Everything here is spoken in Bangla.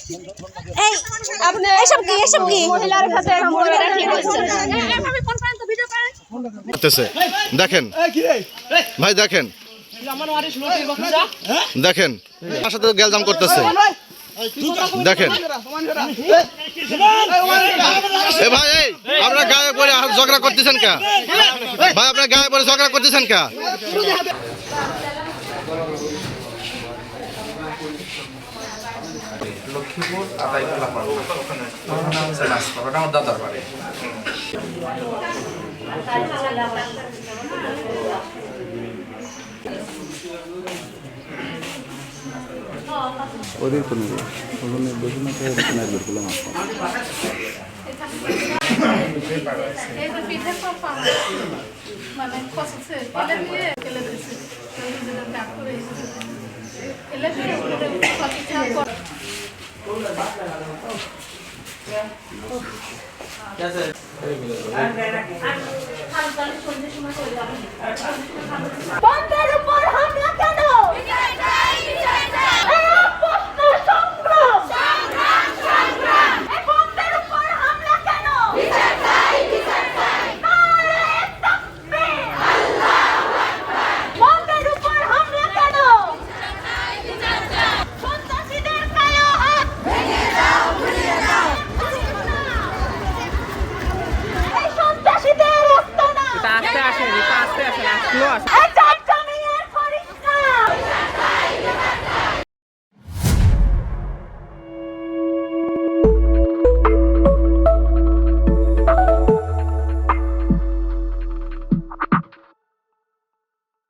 এই আপনি এসব কি মহিলার সাথে মহিলারা কি করছে এভাবে কনফারেন্স ভিডিও করতেছে দেখেন ভাই দেখেন দেখেন আমার সাথে গ্যালজাম করতেছে দেখেন এ ভাই এই আপনারা গায়ে পড়ে ঝগড়া করতেছেন কে ভাই আপনারা গায়ে পড়ে ঝগড়া করতেছেন কে লক্ষ্মীপুর আতাইকুল্লাহ পাড়া ওখানে হচ্ছে নাচপাড়াটা আমার দাদার বাড়ি ওদের কোনো নির্দেশনা করলাম বন্ধের